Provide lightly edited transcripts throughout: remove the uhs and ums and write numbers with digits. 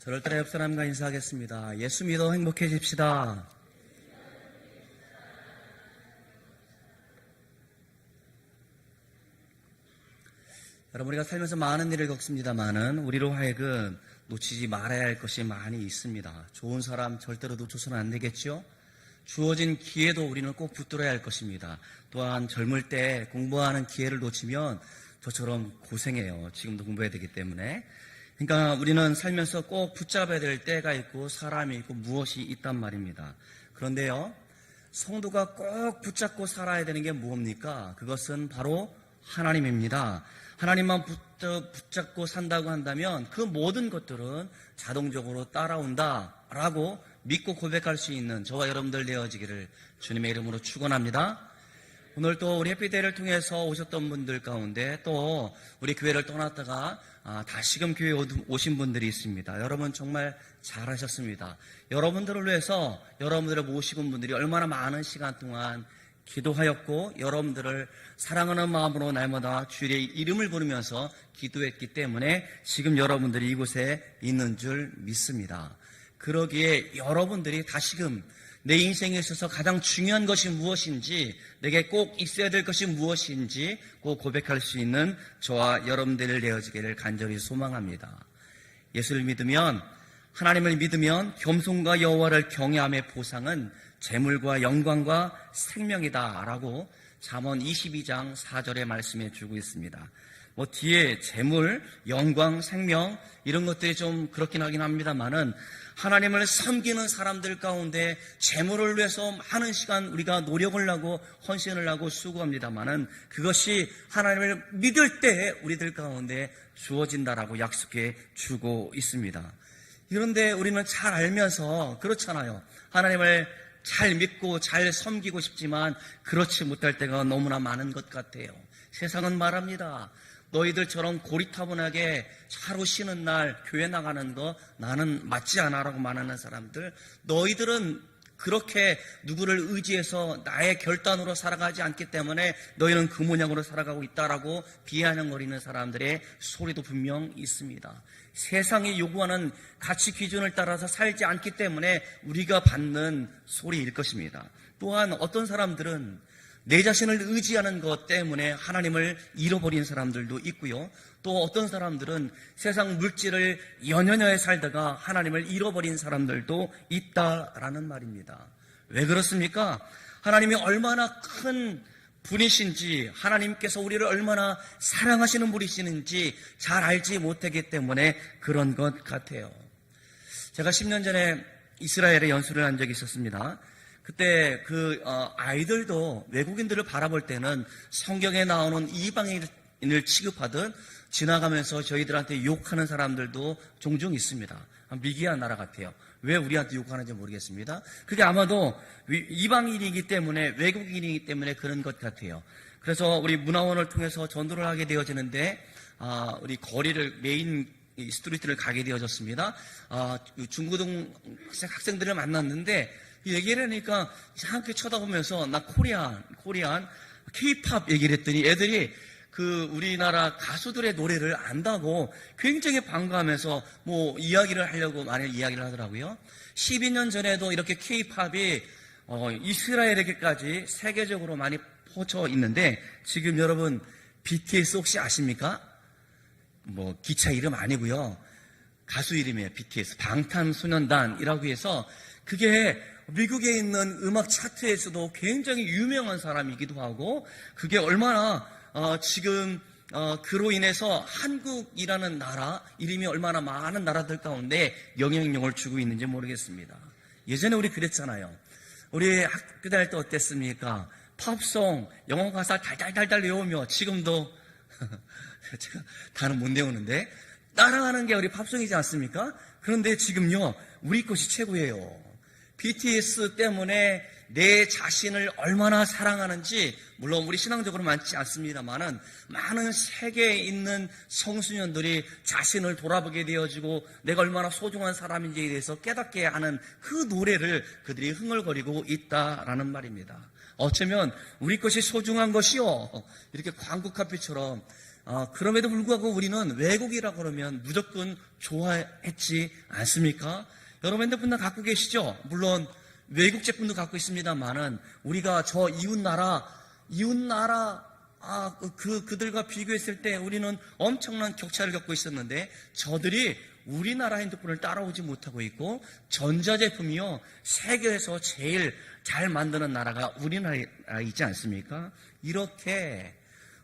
저를 따라 옆 사람과 인사하겠습니다. 예수 믿어 행복해집시다. 여러분, 우리가 살면서 많은 일을 겪습니다만은 우리로 하여금 놓치지 말아야 할 것이 많이 있습니다. 좋은 사람 절대로 놓쳐서는 안 되겠죠? 주어진 기회도 우리는 꼭 붙들어야 할 것입니다. 또한 젊을 때 공부하는 기회를 놓치면 저처럼 고생해요. 지금도 공부해야 되기 때문에. 그러니까 우리는 살면서 꼭 붙잡아야 될 때가 있고 사람이 있고 무엇이 있단 말입니다. 그런데요, 성도가 꼭 붙잡고 살아야 되는 게 무엇입니까? 그것은 바로 하나님입니다. 하나님만 붙잡고 산다고 한다면 그 모든 것들은 자동적으로 따라온다라고 믿고 고백할 수 있는 저와 여러분들 되어지기를 주님의 이름으로 축원합니다. 오늘 또 우리 해피데이를 통해서 오셨던 분들 가운데 또 우리 교회를 떠났다가 다시금 교회에 오신 분들이 있습니다. 여러분 정말 잘하셨습니다. 여러분들을 위해서 여러분들을 모시고 온 분들이 얼마나 많은 시간 동안 기도하였고 여러분들을 사랑하는 마음으로 날마다 주의 이름을 부르면서 기도했기 때문에 지금 여러분들이 이곳에 있는 줄 믿습니다. 그러기에 여러분들이 다시금 내 인생에 있어서 가장 중요한 것이 무엇인지, 내게 꼭 있어야 될 것이 무엇인지 꼭 고백할 수 있는 저와 여러분들 되어지기를 간절히 소망합니다. 예수를 믿으면, 하나님을 믿으면 겸손과 여호와를 경외함의 보상은 재물과 영광과 생명이다라고 잠언 22장 4절에 말씀해 주고 있습니다. 뒤에 재물, 영광, 생명 이런 것들이 좀 그렇긴 하긴 합니다만은 하나님을 섬기는 사람들 가운데 재물을 위해서 많은 시간 우리가 노력을 하고 헌신을 하고 수고합니다만은 그것이 하나님을 믿을 때 우리들 가운데 주어진다라고 약속해 주고 있습니다. 그런데 우리는 잘 알면서 그렇잖아요. 하나님을 잘 믿고 잘 섬기고 싶지만 그렇지 못할 때가 너무나 많은 것 같아요. 세상은 말합니다. 너희들처럼 고리타분하게 하루 쉬는 날 교회 나가는 거 나는 맞지 않아 라고 말하는 사람들, 너희들은 그렇게 누구를 의지해서 나의 결단으로 살아가지 않기 때문에 너희는 그 모양으로 살아가고 있다라고 비아냥거리는 사람들의 소리도 분명 있습니다. 세상이 요구하는 가치 기준을 따라서 살지 않기 때문에 우리가 받는 소리일 것입니다. 또한 어떤 사람들은 내 자신을 의지하는 것 때문에 하나님을 잃어버린 사람들도 있고요. 또 어떤 사람들은 세상 물질을 연연하게 살다가 하나님을 잃어버린 사람들도 있다라는 말입니다. 왜 그렇습니까? 하나님이 얼마나 큰 분이신지, 하나님께서 우리를 얼마나 사랑하시는 분이시는지 잘 알지 못하기 때문에 그런 것 같아요. 제가 10년 전에 이스라엘에 연수를 한 적이 있었습니다. 그때 아이들도 외국인들을 바라볼 때는 성경에 나오는 이방인을 취급하듯 지나가면서 저희들한테 욕하는 사람들도 종종 있습니다. 미개한 나라 같아요. 왜 우리한테 욕하는지 모르겠습니다. 그게 아마도 이방인이기 때문에, 외국인이기 때문에 그런 것 같아요. 그래서 우리 문화원을 통해서 전도를 하게 되어지는데 우리 거리를 메인 스트리트를 가게 되어졌습니다. 중고등 학생들을 만났는데 얘기를 하니까 이상하게 쳐다보면서 나 코리안, K-팝 얘기를 했더니 애들이 우리나라 가수들의 노래를 안다고 굉장히 반가워하면서 이야기를 하려고 많이 이야기를 하더라고요. 12년 전에도 이렇게 K-팝이 이스라엘에게까지 세계적으로 많이 퍼져 있는데 지금 여러분 BTS 혹시 아십니까? 기차 이름 아니고요. 가수 이름이에요. BTS, 방탄소년단이라고 해서 그게 미국에 있는 음악 차트에서도 굉장히 유명한 사람이기도 하고 그게 얼마나 지금 그로 인해서 한국이라는 나라 이름이 얼마나 많은 나라들 가운데 영향력을 주고 있는지 모르겠습니다. 예전에 우리 그랬잖아요. 우리 학교 다닐 때 어땠습니까? 팝송, 영어 가사 달달달달 외우며 지금도 제가 다는 못 외우는데 따라하는 게 우리 팝송이지 않습니까? 그런데 지금요 우리 것이 최고예요. BTS 때문에 내 자신을 얼마나 사랑하는지 물론 우리 신앙적으로 많지 않습니다만은 많은 세계에 있는 청소년들이 자신을 돌아보게 되어지고 내가 얼마나 소중한 사람인지에 대해서 깨닫게 하는 그 노래를 그들이 흥얼거리고 있다라는 말입니다. 어쩌면 우리 것이 소중한 것이요 이렇게 광고 카피처럼 그럼에도 불구하고 우리는 외국이라고 그러면 무조건 좋아했지 않습니까? 여러분 핸드폰 다 갖고 계시죠? 물론 외국 제품도 갖고 있습니다만은 우리가 저 이웃나라 그들과 비교했을 때 우리는 엄청난 격차를 겪고 있었는데 저들이 우리나라 핸드폰을 따라오지 못하고 있고 전자제품이요 세계에서 제일 잘 만드는 나라가 우리나라이지 않습니까? 이렇게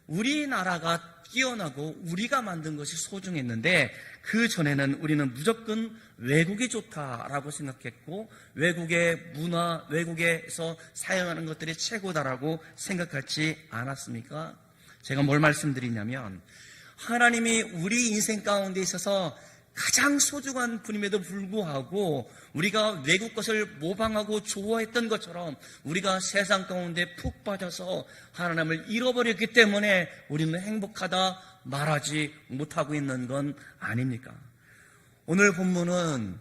우리나라가 뛰어나고 우리가 만든 것이 소중했는데 그 전에는 우리는 무조건 외국이 좋다라고 생각했고 외국의 문화, 외국에서 사용하는 것들이 최고다라고 생각하지 않았습니까? 제가 뭘 말씀드리냐면 하나님이 우리 인생 가운데 있어서 가장 소중한 분임에도 불구하고 우리가 외국 것을 모방하고 좋아했던 것처럼 우리가 세상 가운데 푹 빠져서 하나님을 잃어버렸기 때문에 우리는 행복하다 말하지 못하고 있는 건 아닙니까? 오늘 본문은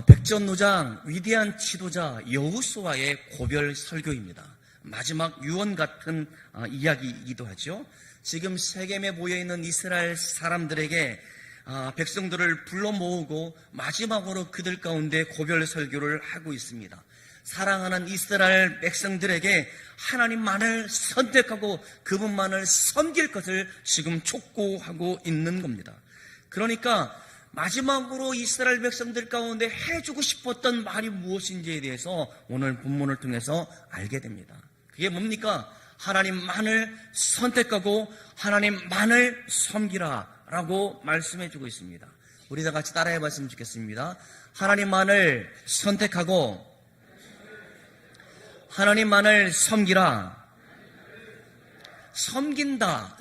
백전노장 위대한 지도자 여호수아의 고별 설교입니다. 마지막 유언 같은 이야기이기도 하죠. 지금 세겜에 모여있는 이스라엘 사람들에게 백성들을 불러 모으고 마지막으로 그들 가운데 고별 설교를 하고 있습니다. 사랑하는 이스라엘 백성들에게 하나님만을 선택하고 그분만을 섬길 것을 지금 촉구하고 있는 겁니다. 그러니까 마지막으로 이스라엘 백성들 가운데 해주고 싶었던 말이 무엇인지에 대해서 오늘 본문을 통해서 알게 됩니다. 그게 뭡니까? 하나님만을 선택하고 하나님만을 섬기라 라고 말씀해주고 있습니다. 우리 다 같이 따라해 봤으면 좋겠습니다. 하나님만을 선택하고 하나님만을 섬기라. 섬긴다,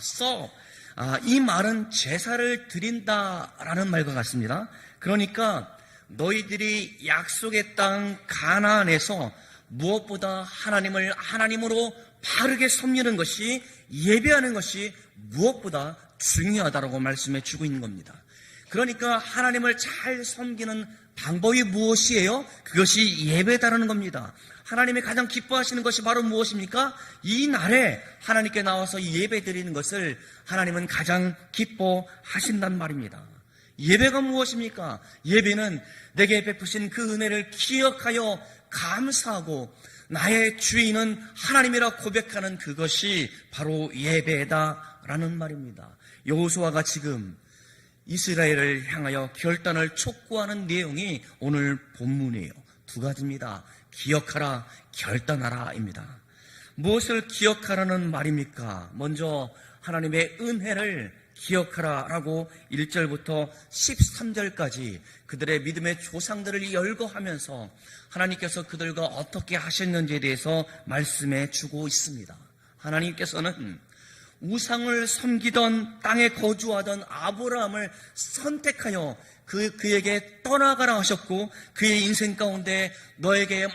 이 말은 제사를 드린다라는 말과 같습니다. 그러니까 너희들이 약속의 땅 가나안에서 무엇보다 하나님을 하나님으로 바르게 섬기는 것이, 예배하는 것이 무엇보다 중요하다고 말씀해 주고 있는 겁니다. 그러니까 하나님을 잘 섬기는 방법이 무엇이에요? 그것이 예배다라는 겁니다. 하나님이 가장 기뻐하시는 것이 바로 무엇입니까? 이 날에 하나님께 나와서 예배 드리는 것을 하나님은 가장 기뻐하신단 말입니다. 예배가 무엇입니까? 예배는 내게 베푸신 그 은혜를 기억하여 감사하고 나의 주인은 하나님이라 고백하는 그것이 바로 예배다라는 말입니다. 여호수아가 지금 이스라엘을 향하여 결단을 촉구하는 내용이 오늘 본문이에요. 두 가지입니다. 기억하라, 결단하라입니다. 무엇을 기억하라는 말입니까? 먼저 하나님의 은혜를 기억하라라고 1절부터 13절까지 그들의 믿음의 조상들을 열거하면서 하나님께서 그들과 어떻게 하셨는지에 대해서 말씀해 주고 있습니다. 하나님께서는 우상을 섬기던 땅에 거주하던 아브라함을 선택하여 그에게 떠나가라 하셨고 그의 인생 가운데 너에게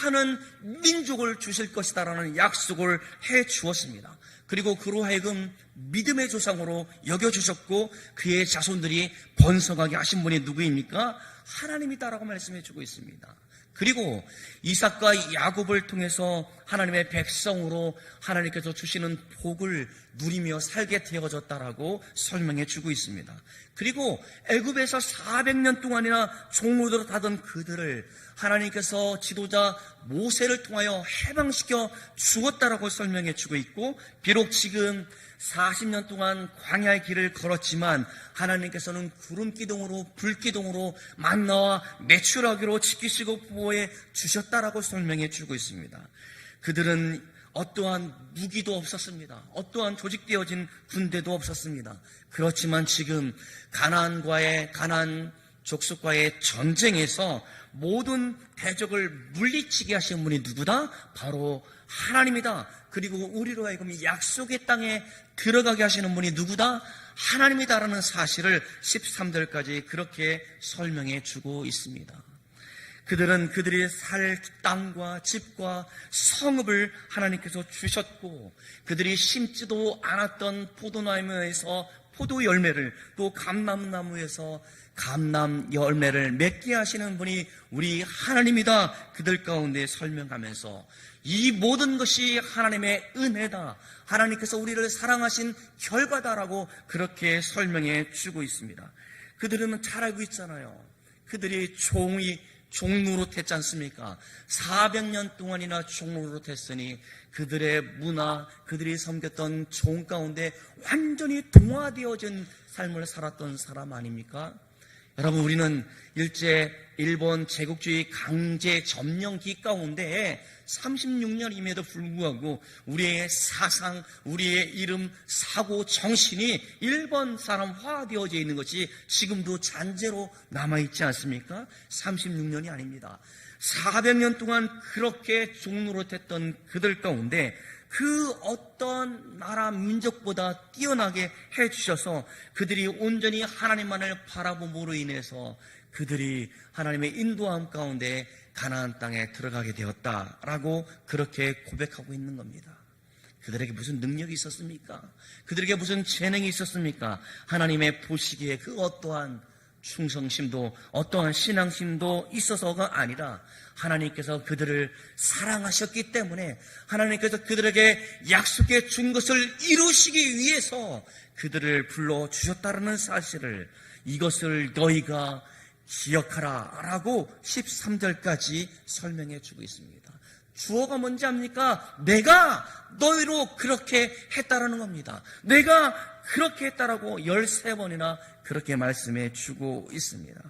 많은 민족을 주실 것이다라는 약속을 해 주었습니다. 그리고 그로 하여금 믿음의 조상으로 여겨주셨고 그의 자손들이 번성하게 하신 분이 누구입니까? 하나님이다라고 말씀해 주고 있습니다. 그리고 이삭과 야곱을 통해서 하나님의 백성으로 하나님께서 주시는 복을 누리며 살게 되어졌다라고 설명해 주고 있습니다. 그리고 애굽에서 400년 동안이나 종로들을 하던 그들을 하나님께서 지도자 모세를 통하여 해방시켜 주었다라고 설명해 주고 있고 비록 지금 40년 동안 광야의 길을 걸었지만 하나님께서는 구름기둥으로 불기둥으로 만나와 메추라기로 지키시고 보호해 주셨다라고 설명해 주고 있습니다. 그들은 어떠한 무기도 없었습니다. 어떠한 조직되어진 군대도 없었습니다. 그렇지만 지금 가나안 족속과의 전쟁에서 모든 대적을 물리치게 하신 분이 누구다? 바로 하나님이다. 그리고 우리로 하여금 약속의 땅에 들어가게 하시는 분이 누구다? 하나님이다라는 사실을 13절까지 그렇게 설명해 주고 있습니다. 그들은 그들이 살 땅과 집과 성읍을 하나님께서 주셨고 그들이 심지도 않았던 포도나무에서 포도 열매를, 또 감람나무에서 감람 열매를 맺게 하시는 분이 우리 하나님이다. 그들 가운데 설명하면서 이 모든 것이 하나님의 은혜다, 하나님께서 우리를 사랑하신 결과다라고 그렇게 설명해 주고 있습니다. 그들은 잘 알고 있잖아요. 그들이 종노릇했지 않습니까? 400년 동안이나 종노릇했으니 그들의 문화, 그들이 섬겼던 종 가운데 완전히 동화되어진 삶을 살았던 사람 아닙니까? 여러분, 우리는 일본 제국주의 강제 점령기 가운데 36년임에도 불구하고 우리의 사상, 우리의 이름, 사고, 정신이 일본 사람화되어져 있는 것이 지금도 잔재로 남아있지 않습니까? 36년이 아닙니다. 400년 동안 그렇게 종노릇했던 그들 가운데 그 어떤 나라 민족보다 뛰어나게 해주셔서 그들이 온전히 하나님만을 바라봄으로 인해서 그들이 하나님의 인도함 가운데 가나안 땅에 들어가게 되었다라고 그렇게 고백하고 있는 겁니다. 그들에게 무슨 능력이 있었습니까? 그들에게 무슨 재능이 있었습니까? 하나님의 보시기에 그 어떠한 충성심도 어떠한 신앙심도 있어서가 아니라 하나님께서 그들을 사랑하셨기 때문에 하나님께서 그들에게 약속해 준 것을 이루시기 위해서 그들을 불러주셨다는 사실을, 이것을 너희가 기억하라 라고 13절까지 설명해 주고 있습니다. 주어가 뭔지 압니까? 내가 너희로 그렇게 했다라는 겁니다. 내가 그렇게 했다라고 13번이나 그렇게 말씀해 주고 있습니다.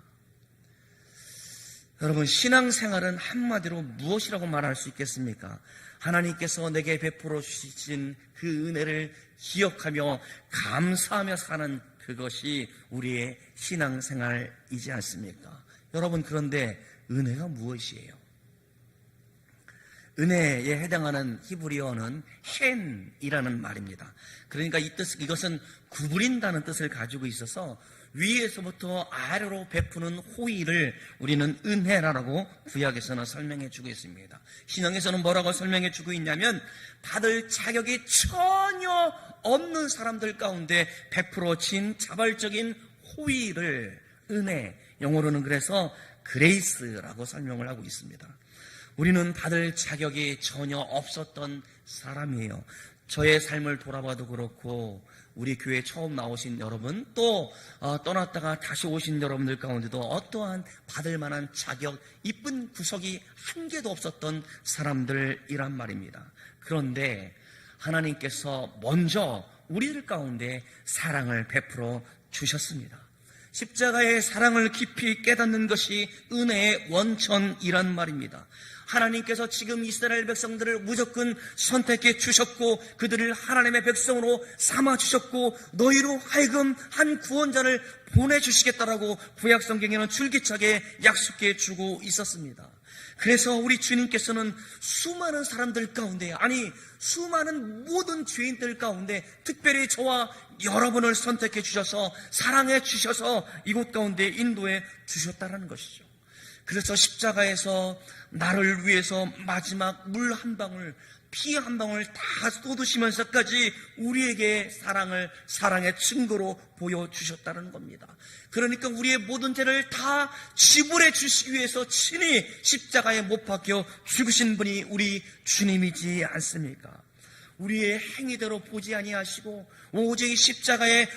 여러분, 신앙생활은 한마디로 무엇이라고 말할 수 있겠습니까? 하나님께서 내게 베풀어 주신 그 은혜를 기억하며 감사하며 사는 그것이 우리의 신앙생활이지 않습니까? 여러분, 그런데 은혜가 무엇이에요? 은혜에 해당하는 히브리어는 헨이라는 말입니다. 그러니까 이것은 구부린다는 뜻을 가지고 있어서 위에서부터 아래로 베푸는 호의를 우리는 은혜라고 구약에서는 설명해 주고 있습니다. 신앙에서는 뭐라고 설명해 주고 있냐면 받을 자격이 전혀 없는 사람들 가운데 베풀어진 자발적인 호의를 은혜, 영어로는 그래서 그레이스라고 설명을 하고 있습니다. 우리는 받을 자격이 전혀 없었던 사람이에요. 저의 삶을 돌아봐도 그렇고 우리 교회 처음 나오신 여러분, 또 떠났다가 다시 오신 여러분들 가운데도 어떠한 받을 만한 자격, 이쁜 구석이 한 개도 없었던 사람들이란 말입니다. 그런데 하나님께서 먼저 우리들 가운데 사랑을 베풀어 주셨습니다. 십자가의 사랑을 깊이 깨닫는 것이 은혜의 원천이란 말입니다. 하나님께서 지금 이스라엘 백성들을 무조건 선택해 주셨고 그들을 하나님의 백성으로 삼아 주셨고 너희로 하여금 한 구원자를 보내주시겠다라고 구약성경에는 줄기차게 약속해 주고 있었습니다. 그래서 우리 주님께서는 수많은 사람들 가운데, 아니 수많은 모든 죄인들 가운데 특별히 저와 여러분을 선택해 주셔서 사랑해 주셔서 이곳 가운데 인도해 주셨다는 것이죠. 그래서 십자가에서 나를 위해서 마지막 물 한 방울, 피 한 방울 다 쏟으시면서까지 우리에게 사랑의 증거로 보여주셨다는 겁니다. 그러니까 우리의 모든 죄를 다 지불해 주시기 위해서 친히 십자가에 못 박혀 죽으신 분이 우리 주님이지 않습니까? 우리의 행위대로 보지 아니하시고 오직 십자가의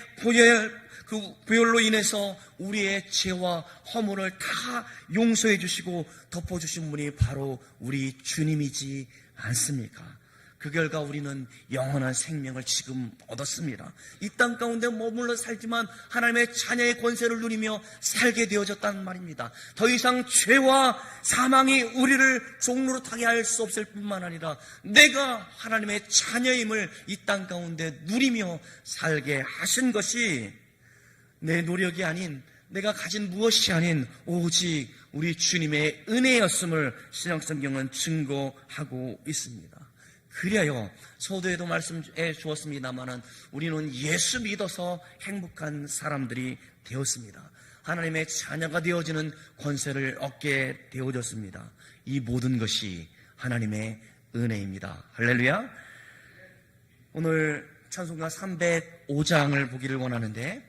보혈로 인해서 우리의 죄와 허물을 다 용서해 주시고 덮어주신 분이 바로 우리 주님이지 않습니까? 그 결과 우리는 영원한 생명을 지금 얻었습니다. 이 땅 가운데 머물러 살지만 하나님의 자녀의 권세를 누리며 살게 되어졌다는 말입니다. 더 이상 죄와 사망이 우리를 종노릇하게 할 수 없을 뿐만 아니라 내가 하나님의 자녀임을 이 땅 가운데 누리며 살게 하신 것이 내 노력이 아닌, 내가 가진 무엇이 아닌 오직 우리 주님의 은혜였음을 신약성경은 증거하고 있습니다. 그래요, 서두에도 말씀해 주었습니다마는 우리는 예수 믿어서 행복한 사람들이 되었습니다. 하나님의 자녀가 되어지는 권세를 얻게 되어졌습니다. 이 모든 것이 하나님의 은혜입니다. 할렐루야. 오늘 찬송가 305장을 보기를 원하는데,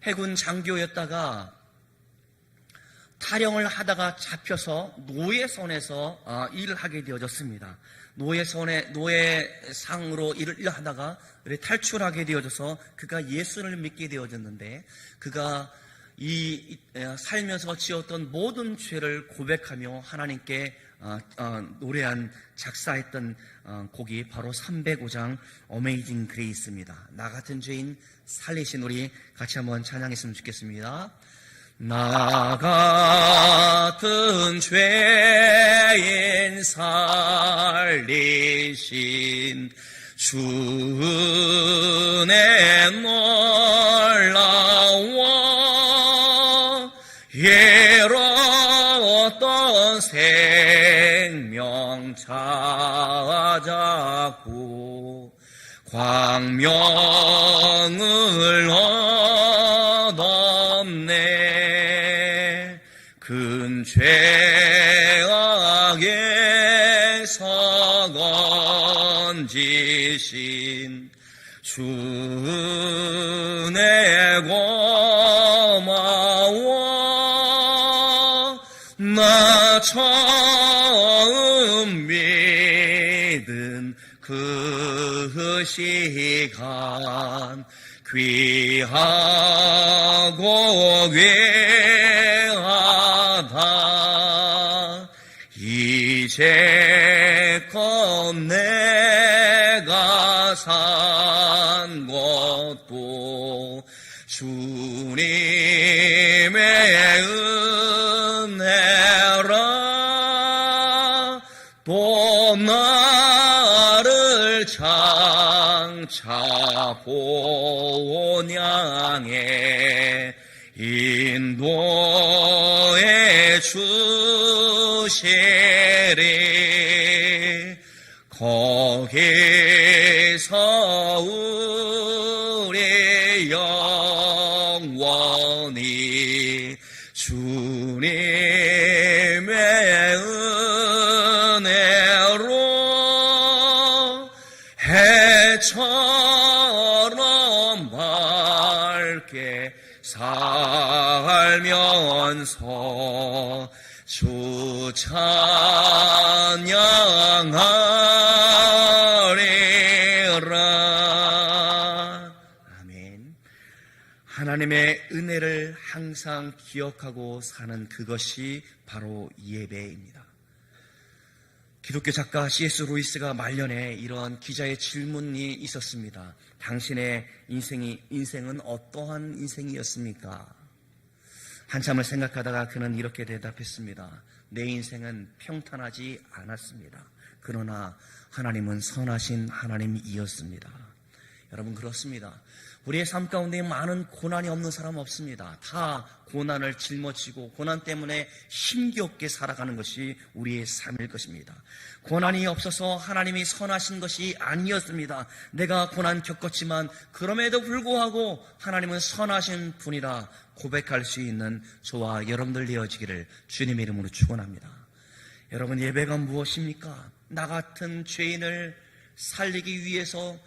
해군 장교였다가 타령을 하다가 잡혀서 노예선에서 일을 하게 되어졌습니다. 노예상으로 일을 하다가 탈출하게 되어져서 그가 예수를 믿게 되어졌는데, 그가 살면서 지었던 모든 죄를 고백하며 하나님께 노래한 작사했던 곡이 바로 305장 어메이징 그레이스입니다. 나 같은 죄인 살리신 우리 같이 한번 찬양했으면 좋겠습니다. 나 같은 죄인 살리신 주 은혜 놀라워 예로웠던 생명 찾았고 광명을 얻었네. 근 죄악에서 건지신 주 은혜 고마워. 나 처음 믿은 그 시간 귀하고 귀하다. 이제껏 내가 산 것도 주님의 은혜라. 또 나를 장차 본향에 인도해 주시리. 거기서 우리 영원히 주님의 은혜로 해처럼 밝게 살면서 주 찬양하리라. 아멘. 하나님의 은혜를 항상 기억하고 사는 그것이 바로 예배입니다. 기독교 작가 C.S. 루이스가 말년에 이러한 기자의 질문이 있었습니다. 당신의 인생은 어떠한 인생이었습니까? 한참을 생각하다가 그는 이렇게 대답했습니다. 내 인생은 평탄하지 않았습니다. 그러나 하나님은 선하신 하나님이었습니다. 여러분, 그렇습니다. 우리의 삶 가운데 많은 고난이 없는 사람 없습니다. 다 고난을 짊어지고 고난 때문에 힘겹게 살아가는 것이 우리의 삶일 것입니다. 고난이 없어서 하나님이 선하신 것이 아니었습니다. 내가 고난 겪었지만 그럼에도 불구하고 하나님은 선하신 분이라 고백할 수 있는 저와 여러분들 되어지기를 주님의 이름으로 축원합니다. 여러분, 예배가 무엇입니까? 나 같은 죄인을 살리기 위해서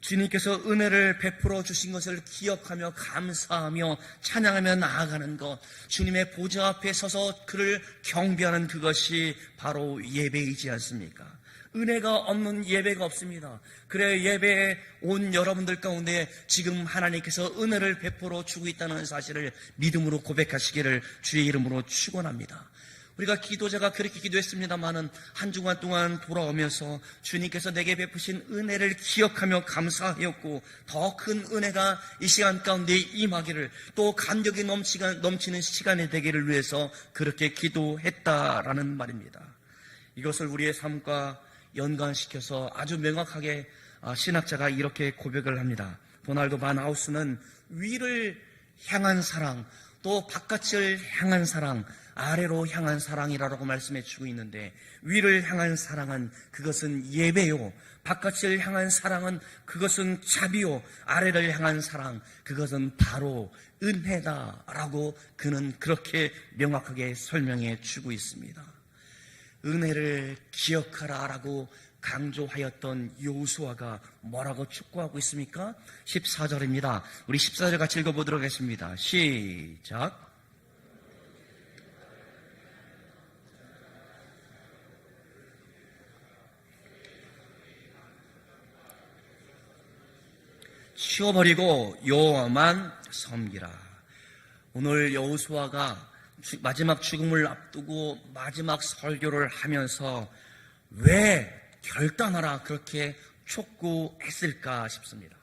주님께서 은혜를 베풀어 주신 것을 기억하며 감사하며 찬양하며 나아가는 것, 주님의 보좌 앞에 서서 그를 경배하는 그것이 바로 예배이지 않습니까? 은혜가 없는 예배가 없습니다. 그래, 예배에 온 여러분들 가운데 지금 하나님께서 은혜를 베풀어 주고 있다는 사실을 믿음으로 고백하시기를 주의 이름으로 축원합니다. 우리가 기도자가 그렇게 기도했습니다마는 한 주간 동안 돌아오면서 주님께서 내게 베푸신 은혜를 기억하며 감사하였고, 더 큰 은혜가 이 시간 가운데 임하기를, 또 감격이 넘치는 시간이 되기를 위해서 그렇게 기도했다라는 말입니다. 이것을 우리의 삶과 연관시켜서 아주 명확하게 신학자가 이렇게 고백을 합니다. 도널드 반 하우스는 위를 향한 사랑, 또 바깥을 향한 사랑, 아래로 향한 사랑이라고 말씀해 주고 있는데, 위를 향한 사랑은 그것은 예배요, 바깥을 향한 사랑은 그것은 자비요, 아래를 향한 사랑 그것은 바로 은혜다라고 그는 그렇게 명확하게 설명해 주고 있습니다. 은혜를 기억하라라고 강조하였던 여호수아가 뭐라고 촉구하고 있습니까? 14절입니다. 우리 14절 같이 읽어보도록 하겠습니다. 시작. 치워버리고 여호와만 섬기라. 오늘 여호수아가 마지막 죽음을 앞두고 마지막 설교를 하면서 왜 결단하라 그렇게 촉구했을까 싶습니다.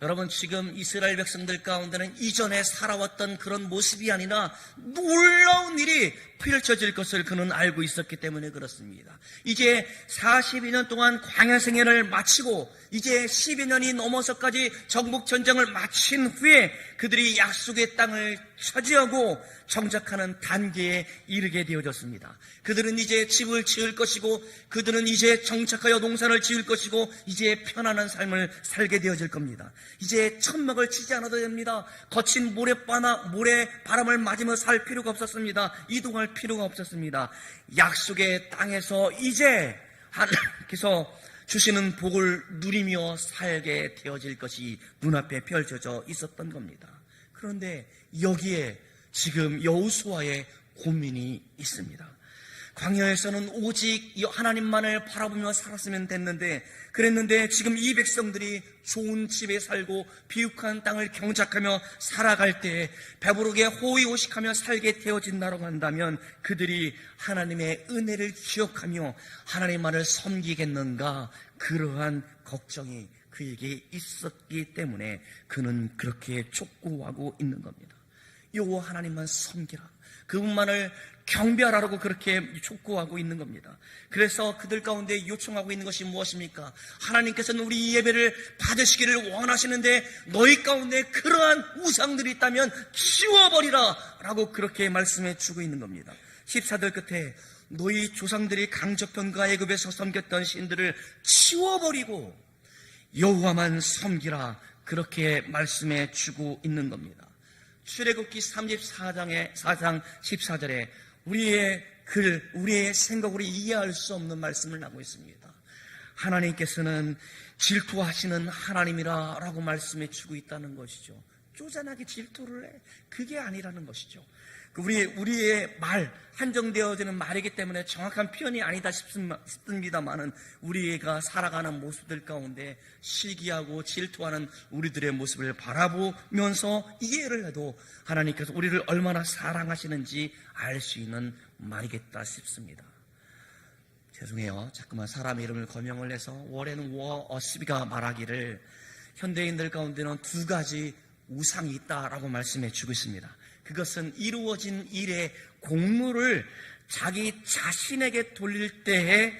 여러분, 지금 이스라엘 백성들 가운데는 이전에 살아왔던 그런 모습이 아니라 놀라운 일이 펼쳐질 것을 그는 알고 있었기 때문에 그렇습니다. 이제 42년 동안 광야 생애를 마치고 이제 10여 년이 넘어서까지 정복 전쟁을 마친 후에 그들이 약속의 땅을 차지하고 정착하는 단계에 이르게 되어졌습니다. 그들은 이제 집을 지을 것이고 그들은 이제 정착하여 농사를 지을 것이고 이제 편안한 삶을 살게 되어질 겁니다. 이제 천막을 치지 않아도 됩니다. 거친 모래바람을 맞으며 살 필요가 없었습니다. 이동할 필요가 없었습니다. 약속의 땅에서 이제 하나님께서 주시는 복을 누리며 살게 되어질 것이 눈앞에 펼쳐져 있었던 겁니다. 그런데 여기에 지금 여호수아의 고민이 있습니다. 광야에서는 오직 하나님만을 바라보며 살았으면 그랬는데 지금 이 백성들이 좋은 집에 살고 비옥한 땅을 경작하며 살아갈 때 배부르게 호의호식하며 살게 되어진다고 한다면 그들이 하나님의 은혜를 기억하며 하나님만을 섬기겠는가, 그러한 걱정이 그에게 있었기 때문에 그는 그렇게 촉구하고 있는 겁니다. 여호와 하나님만 섬기라, 그분만을 경배하라고 그렇게 촉구하고 있는 겁니다. 그래서 그들 가운데 요청하고 있는 것이 무엇입니까? 하나님께서는 우리 예배를 받으시기를 원하시는데 너희 가운데 그러한 우상들이 있다면 치워버리라 라고 그렇게 말씀해 주고 있는 겁니다. 14절 끝에 너희 조상들이 강저편과 애굽에서 섬겼던 신들을 치워버리고 여호와만 섬기라, 그렇게 말씀해 주고 있는 겁니다. 출애굽기 34장 14절에 우리의 생각으로 이해할 수 없는 말씀을 하고 있습니다. 하나님께서는 질투하시는 하나님이라고 말씀해 주고 있다는 것이죠. 쪼잔하게 질투를 해, 그게 아니라는 것이죠. 우리의 말, 한정되어지는 말이기 때문에 정확한 표현이 아니다 싶습니다만은 우리가 살아가는 모습들 가운데 시기하고 질투하는 우리들의 모습을 바라보면서 이해를 해도 하나님께서 우리를 얼마나 사랑하시는지 알 수 있는 말이겠다 싶습니다. 죄송해요. 자꾸만 사람 이름을 거명을 해서 워렌 워어스비가 말하기를 현대인들 가운데는 두 가지 우상이 있다라고 말씀해 주고 있습니다. 그것은 이루어진 일의 공로를 자기 자신에게 돌릴 때에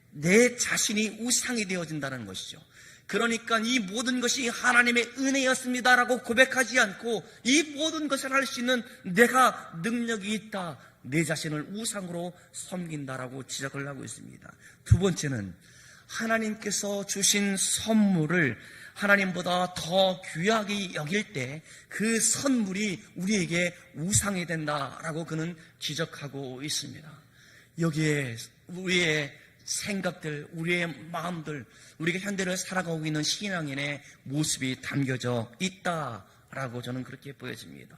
내 자신이 우상이 되어진다는 것이죠. 그러니까 이 모든 것이 하나님의 은혜였습니다라고 고백하지 않고 이 모든 것을 할 수 있는 내가 능력이 있다, 내 자신을 우상으로 섬긴다라고 지적을 하고 있습니다. 두 번째는 하나님께서 주신 선물을 하나님보다 더 귀하게 여길 때 그 선물이 우리에게 우상이 된다라고 그는 지적하고 있습니다. 여기에 우리의 생각들, 우리의 마음들, 우리가 현대를 살아가고 있는 신앙인의 모습이 담겨져 있다라고 저는 그렇게 보여집니다.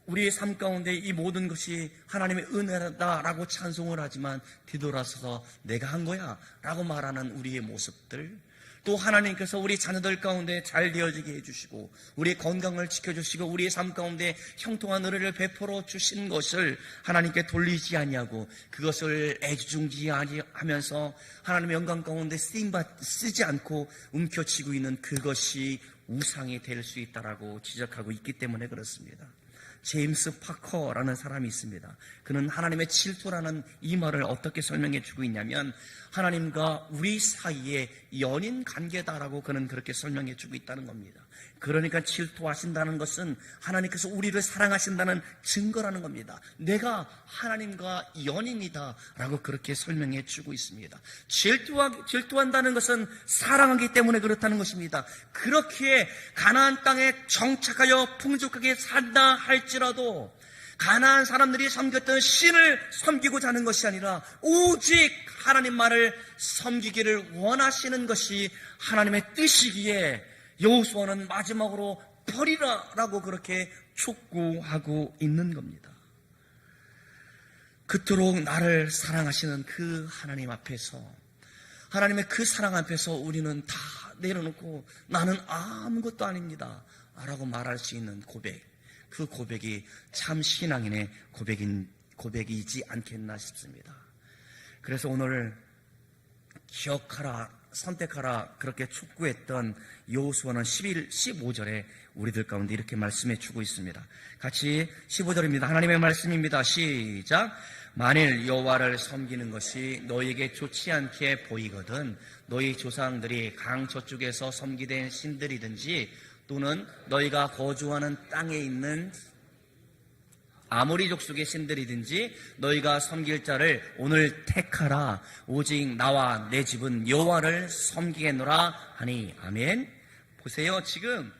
우리의 삶 가운데 이 모든 것이 하나님의 은혜다라고 찬송을 하지만 뒤돌아서서 내가 한 거야 라고 말하는 우리의 모습들, 또 하나님께서 우리 자녀들 가운데 잘 되어지게 해주시고 우리의 건강을 지켜주시고 우리의 삶 가운데 형통한 은혜를 베풀어 주신 것을 하나님께 돌리지 아니하고 그것을 애지중지하면서 하나님의 영광 가운데 쓰지 않고 움켜쥐고 있는 그것이 우상이 될 수 있다라고 지적하고 있기 때문에 그렇습니다. 제임스 파커라는 사람이 있습니다. 그는 하나님의 질투라는 이 말을 어떻게 설명해 주고 있냐면 하나님과 우리 사이에 연인 관계다라고 그는 그렇게 설명해 주고 있다는 겁니다. 그러니까 질투하신다는 것은 하나님께서 우리를 사랑하신다는 증거라는 겁니다. 내가 하나님과 연인이다라고 그렇게 설명해 주고 있습니다. 질투한다는 것은 사랑하기 때문에 그렇다는 것입니다. 그렇게 가나안 땅에 정착하여 풍족하게 산다 할지라도 가나안 사람들이 섬겼던 신을 섬기고자 하는 것이 아니라 오직 하나님만을 섬기기를 원하시는 것이 하나님의 뜻이기에 여호수아는 마지막으로 버리라라고 그렇게 촉구하고 있는 겁니다. 그토록 나를 사랑하시는 그 하나님 앞에서, 하나님의 그 사랑 앞에서 우리는 다 내려놓고 나는 아무것도 아닙니다 라고 말할 수 있는 고백, 그 고백이 참 신앙인의 고백이지 않겠나 싶습니다. 그래서 오늘 기억하라, 선택하라 그렇게 촉구했던 여호수아는 15절에 우리들 가운데 이렇게 말씀해 주고 있습니다. 같이 15절입니다. 하나님의 말씀입니다. 시작. 만일 여호와를 섬기는 것이 너희에게 좋지 않게 보이거든 너희 조상들이 강 저쪽에서 섬기된 신들이든지 또는 너희가 거주하는 땅에 있는 아모리 족속의 신들이든지 너희가 섬길 자를 오늘 택하라. 오직 나와 내 집은 여호와를 섬기겠노라 하니. 아멘. 보세요. 지금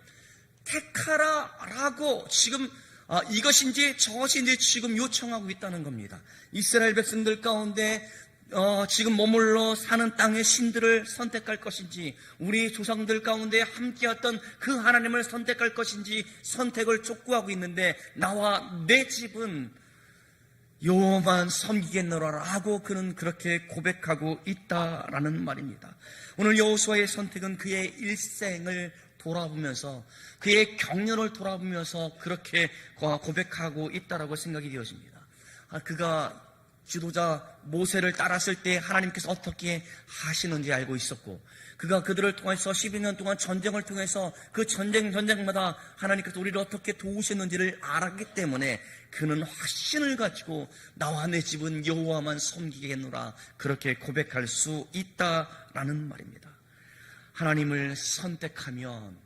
택하라라고 지금 이것인지 저것인지 지금 요청하고 있다는 겁니다. 이스라엘 백성들 가운데 지금 머물러 사는 땅의 신들을 선택할 것인지, 우리 조상들 가운데 함께했던 그 하나님을 선택할 것인지 선택을 촉구하고 있는데, 나와 내 집은 여호와만 섬기겠노라 하고 그는 그렇게 고백하고 있다라는 말입니다. 오늘 여호수아의 선택은 그의 일생을 돌아보면서, 그의 경륜을 돌아보면서 그렇게 고백하고 있다라고 생각이 되어집니다. 그가 지도자 모세를 따랐을 때 하나님께서 어떻게 하시는지 알고 있었고, 그가 그들을 통해서 12년 동안 전쟁을 통해서 그 전쟁마다 하나님께서 우리를 어떻게 도우셨는지를 알았기 때문에 그는 확신을 가지고 나와 내 집은 여호와만 섬기겠노라 그렇게 고백할 수 있다라는 말입니다. 하나님을 선택하면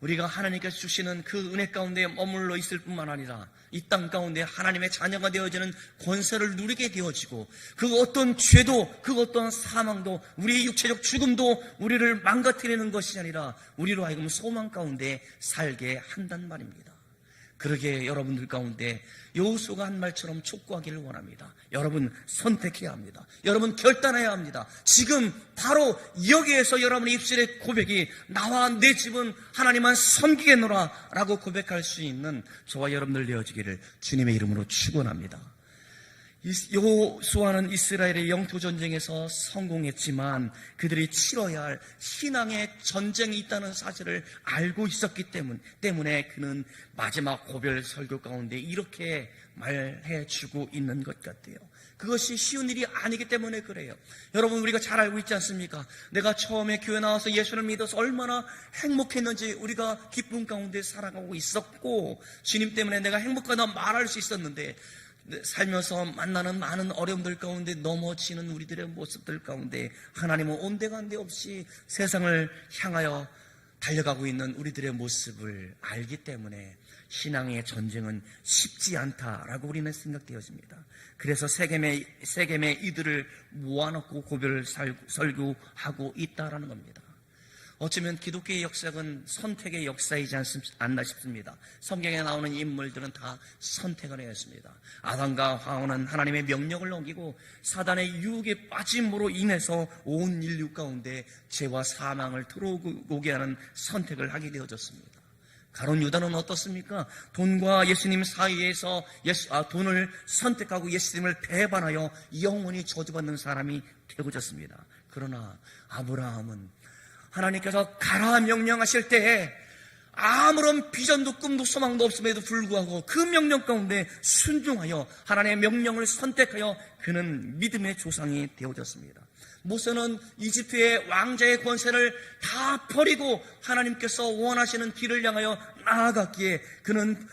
우리가 하나님께서 주시는 그 은혜 가운데 머물러 있을 뿐만 아니라 이 땅 가운데 하나님의 자녀가 되어지는 권세를 누리게 되어지고, 그 어떤 죄도 그 어떤 사망도 우리의 육체적 죽음도 우리를 망가뜨리는 것이 아니라 우리로 하여금 소망 가운데 살게 한단 말입니다. 그러기에 여러분들 가운데 여호수아가 한 말처럼 촉구하기를 원합니다. 여러분 선택해야 합니다. 여러분 결단해야 합니다. 지금 바로 여기에서 여러분의 입술의 고백이 나와 내 집은 하나님만 섬기겠노라 라고 고백할 수 있는 저와 여러분들 되어지기를 주님의 이름으로 축원합니다. 여호수아는 이스라엘의 영토 전쟁에서 성공했지만 그들이 치러야 할 신앙의 전쟁이 있다는 사실을 알고 있었기 때문에 그는 마지막 고별 설교 가운데 이렇게 말해주고 있는 것 같아요. 그것이 쉬운 일이 아니기 때문에 그래요. 여러분, 우리가 잘 알고 있지 않습니까? 내가 처음에 교회 나와서 예수를 믿어서 얼마나 행복했는지 우리가 기쁨 가운데 살아가고 있었고, 주님 때문에 내가 행복하다 말할 수 있었는데, 살면서 만나는 많은 어려움들 가운데 넘어지는 우리들의 모습들 가운데 하나님은 온데간데 없이 세상을 향하여 달려가고 있는 우리들의 모습을 알기 때문에 신앙의 전쟁은 쉽지 않다라고 우리는 생각되어집니다. 그래서 세겜의 이들을 모아놓고 고별 설교하고 있다라는 겁니다. 어쩌면 기독교의 역사는 선택의 역사이지 않나 싶습니다. 성경에 나오는 인물들은 다 선택을 하였습니다. 아담과 하와는 하나님의 명령을 어기고 사단의 유혹에 빠짐으로 인해서 온 인류 가운데 죄와 사망을 들어오게 하는 선택을 하게 되어졌습니다. 가룟 유다는 어떻습니까? 돈과 예수님 사이에서 돈을 선택하고 예수님을 배반하여 영원히 저주받는 사람이 되어졌습니다. 그러나 아브라함은 하나님께서 가라 명령하실 때에 아무런 비전도 꿈도 소망도 없음에도 불구하고 그 명령 가운데 순종하여 하나님의 명령을 선택하여 그는 믿음의 조상이 되어졌습니다. 모세는 이집트의 왕자의 권세를 다 버리고 하나님께서 원하시는 길을 향하여 나아갔기에 그는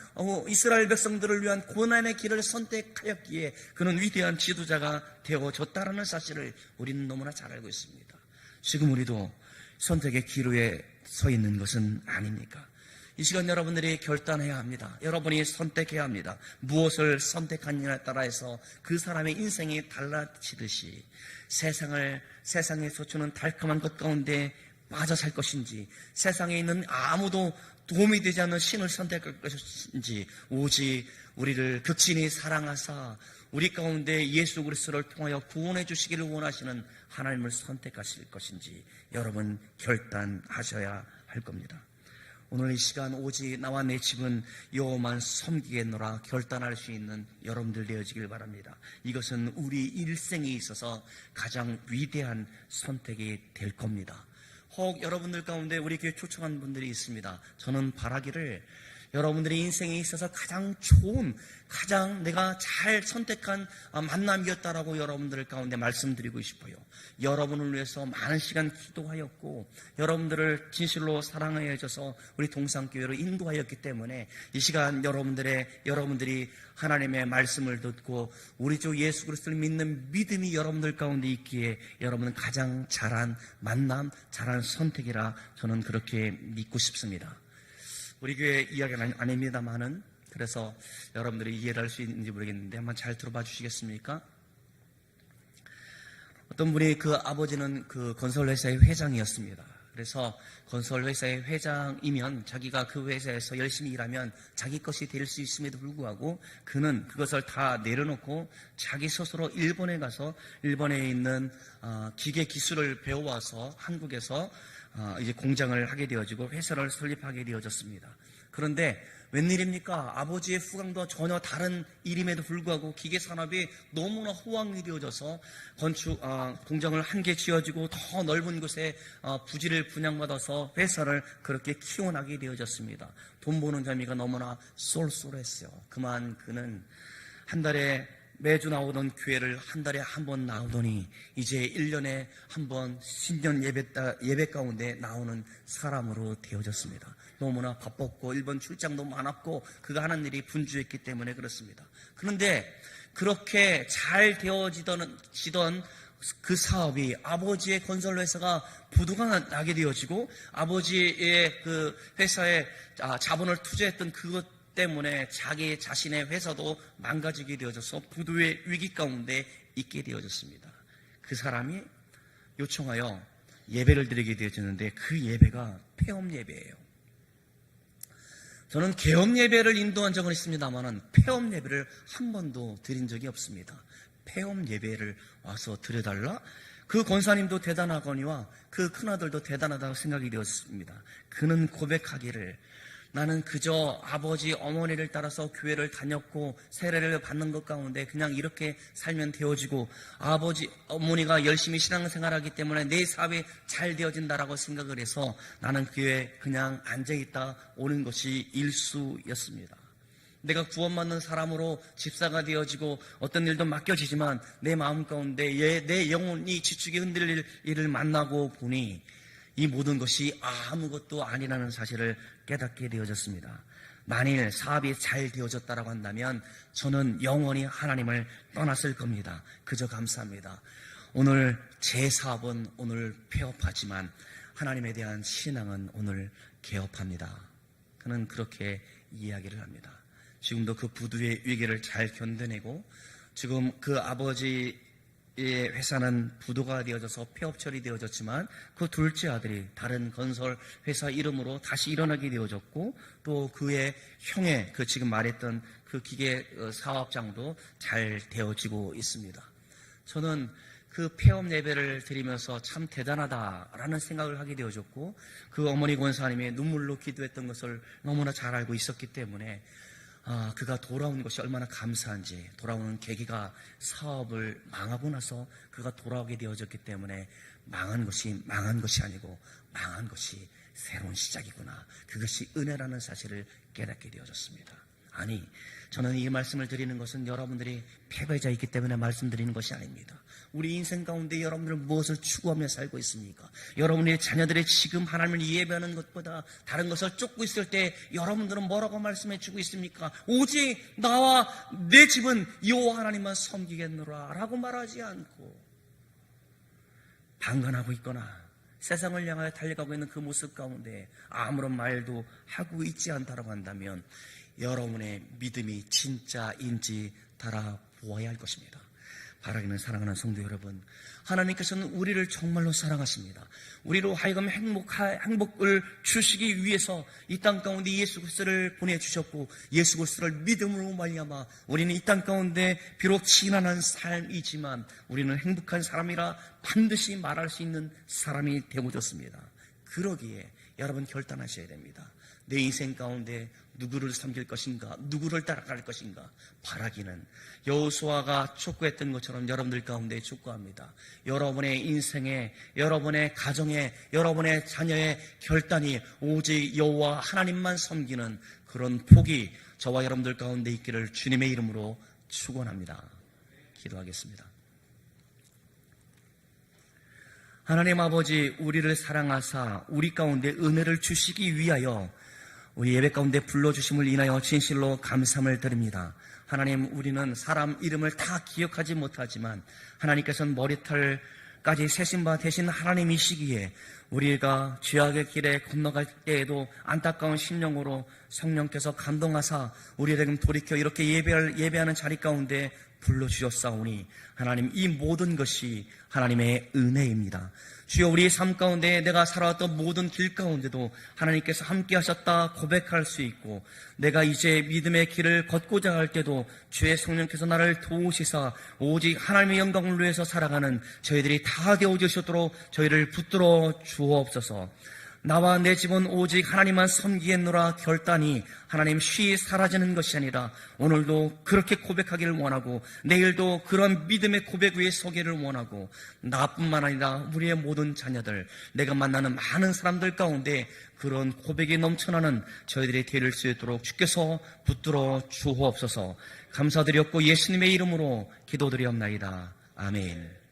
이스라엘 백성들을 위한 고난의 길을 선택하였기에 그는 위대한 지도자가 되어졌다는 사실을 우리는 너무나 잘 알고 있습니다. 지금 우리도 선택의 기로에 서 있는 것은 아닙니까? 이 시간 여러분들이 결단해야 합니다. 여러분이 선택해야 합니다. 무엇을 선택하느냐에 따라서 그 사람의 인생이 달라지듯이 세상에서 주는 달콤한 것 가운데 빠져 살 것인지, 세상에 있는 아무도 도움이 되지 않는 신을 선택할 것인지, 오직 우리를 극진히 사랑하사 우리 가운데 예수 그리스도를 통하여 구원해 주시기를 원하시는 하나님을 선택하실 것인지 여러분 결단하셔야 할 겁니다. 오늘 이 시간 오직 나와 내 집은 여호와만 섬기겠노라 결단할 수 있는 여러분들 되어지길 바랍니다. 이것은 우리 일생에 있어서 가장 위대한 선택이 될 겁니다. 혹 여러분들 가운데 우리 교회 초청한 분들이 있습니다. 저는 바라기를 여러분들의 인생에 있어서 가장 좋은, 가장 내가 잘 선택한 만남이었다라고 여러분들 가운데 말씀드리고 싶어요. 여러분을 위해서 많은 시간 기도하였고 여러분들을 진실로 사랑하여 줘서 우리 동산교회로 인도하였기 때문에 이 시간 여러분들이 하나님의 말씀을 듣고 우리 주 예수 그리스도를 믿는 믿음이 여러분들 가운데 있기에 여러분은 가장 잘한 만남, 잘한 선택이라 저는 그렇게 믿고 싶습니다. 우리 교회 이야기는 아닙니다만은 그래서 여러분들이 이해를 할 수 있는지 모르겠는데 한번 잘 들어봐 주시겠습니까? 어떤 분이 그 아버지는 그 건설회사의 회장이었습니다. 그래서 건설회사의 회장이면 자기가 그 회사에서 열심히 일하면 자기 것이 될 수 있음에도 불구하고 그는 그것을 다 내려놓고 자기 스스로 일본에 가서 일본에 있는 기계 기술을 배워와서 한국에서 이제 공장을 하게 되어지고 회사를 설립하게 되어졌습니다. 그런데 웬일입니까? 아버지의 후광도 전혀 다른 일임에도 불구하고 기계 산업이 너무나 호황이 되어져서 공장을 한 개 지어지고 더 넓은 곳에 부지를 분양받아서 회사를 그렇게 키워나게 되어졌습니다. 돈 버는 재미가 너무나 쏠쏠했어요. 그만 그는 한 달에 매주 나오던 교회를 한 달에 한 번 나오더니 이제 1년에 한 번 신년 예배 가운데 나오는 사람으로 되어졌습니다. 너무나 바빴고 일본 출장도 많았고 그가 하는 일이 분주했기 때문에 그렇습니다. 그런데 그렇게 잘 되어지던 그 사업이 아버지의 건설회사가 부도가 나게 되어지고 아버지의 그 회사에 자본을 투자했던 그것 때문에 자기 자신의 회사도 망가지게 되어져서 부도의 위기 가운데 있게 되어졌습니다. 그 사람이 요청하여 예배를 드리게 되어졌는데 그 예배가 폐업 예배예요. 저는 개업 예배를 인도한 적은 있습니다만 폐업 예배를 한 번도 드린 적이 없습니다. 폐업 예배를 와서 드려달라? 그 권사님도 대단하거니와 그 큰아들도 대단하다고 생각이 되었습니다. 그는 고백하기를 나는 그저 아버지 어머니를 따라서 교회를 다녔고 세례를 받는 것 가운데 그냥 이렇게 살면 되어지고 아버지 어머니가 열심히 신앙생활하기 때문에 내 사업이 잘 되어진다라고 생각을 해서 나는 교회에 그냥 앉아있다 오는 것이 일수였습니다. 내가 구원받는 사람으로 집사가 되어지고 어떤 일도 맡겨지지만 내 마음 가운데 내 영혼이 지축이 흔들릴 일을 만나고 보니 이 모든 것이 아무것도 아니라는 사실을 깨닫게 되어졌습니다. 만일 사업이 잘 되어졌다고 한다면 저는 영원히 하나님을 떠났을 겁니다. 그저 감사합니다. 오늘 제 사업은 오늘 폐업하지만 하나님에 대한 신앙은 오늘 개업합니다. 그는 그렇게 이야기를 합니다. 지금도 그 부도의 위기를 잘 견뎌내고 지금 그 아버지의 회사는 부도가 되어져서 폐업 처리되어졌지만 그 둘째 아들이 다른 건설 회사 이름으로 다시 일어나게 되어졌고 또 그의 형의 그 지금 말했던 그 기계 사업장도 잘 되어지고 있습니다. 저는 그 폐업 예배를 드리면서 참 대단하다라는 생각을 하게 되어졌고 그 어머니 권사님이 눈물로 기도했던 것을 너무나 잘 알고 있었기 때문에 그가 돌아온 것이 얼마나 감사한지 돌아오는 계기가 사업을 망하고 나서 그가 돌아오게 되어졌기 때문에 망한 것이 아니고 망한 것이 새로운 시작이구나. 그것이 은혜라는 사실을 깨닫게 되어졌습니다. 아니, 저는 이 말씀을 드리는 것은 여러분들이 패배자이기 때문에 말씀드리는 것이 아닙니다. 우리 인생 가운데 여러분들은 무엇을 추구하며 살고 있습니까? 여러분의 자녀들이 지금 하나님을 예배하는 것보다 다른 것을 쫓고 있을 때 여러분들은 뭐라고 말씀해 주고 있습니까? 오직 나와 내 집은 여호와 하나님만 섬기겠노라 라고 말하지 않고 방관하고 있거나 세상을 향하여 달려가고 있는 그 모습 가운데 아무런 말도 하고 있지 않다고 한다면 여러분의 믿음이 진짜인지 달아보아야 할 것입니다. 바라기는 사랑하는 성도 여러분, 하나님께서는 우리를 정말로 사랑하십니다. 우리로 하여금 행복을 주시기 위해서 이 땅 가운데 예수 그리스도를 보내주셨고, 예수 그리스도를 믿음으로 말미암아 우리는 이 땅 가운데 비록 지난한 삶이지만 우리는 행복한 사람이라 반드시 말할 수 있는 사람이 되어졌습니다. 그러기에 여러분 결단하셔야 됩니다. 내 인생 가운데 누구를 섬길 것인가, 누구를 따라갈 것인가. 바라기는 여호수아가 촉구했던 것처럼 여러분들 가운데 촉구합니다. 여러분의 인생에, 여러분의 가정에, 여러분의 자녀의 결단이 오직 여호와 하나님만 섬기는 그런 복이 저와 여러분들 가운데 있기를 주님의 이름으로 축원합니다. 기도하겠습니다. 하나님 아버지, 우리를 사랑하사 우리 가운데 은혜를 주시기 위하여 우리 예배 가운데 불러주심을 인하여 진실로 감사함을 드립니다. 하나님, 우리는 사람 이름을 다 기억하지 못하지만 하나님께서는 머리털까지 세신 바 되신 하나님이시기에 우리가 죄악의 길에 건너갈 때에도 안타까운 심령으로 성령께서 감동하사 우리에게 돌이켜 이렇게 예배하는 자리 가운데 불러주셨사오니 하나님, 이 모든 것이 하나님의 은혜입니다. 주여, 우리의 삶 가운데 내가 살아왔던 모든 길 가운데도 하나님께서 함께 하셨다 고백할 수 있고, 내가 이제 믿음의 길을 걷고자 할 때도 주의 성령께서 나를 도우시사 오직 하나님의 영광을 위해서 살아가는 저희들이 다 되어주셨도록 저희를 붙들어 주옵소서. 나와 내 집은 오직 하나님만 섬기겠노라 결단이 하나님 쉬이 사라지는 것이 아니라 오늘도 그렇게 고백하기를 원하고 내일도 그런 믿음의 고백 위에 서기를 원하고, 나뿐만 아니라 우리의 모든 자녀들, 내가 만나는 많은 사람들 가운데 그런 고백이 넘쳐나는 저희들이 될 수 있도록 주께서 붙들어 주옵소서. 감사드렸고 예수님의 이름으로 기도드리옵나이다. 아멘.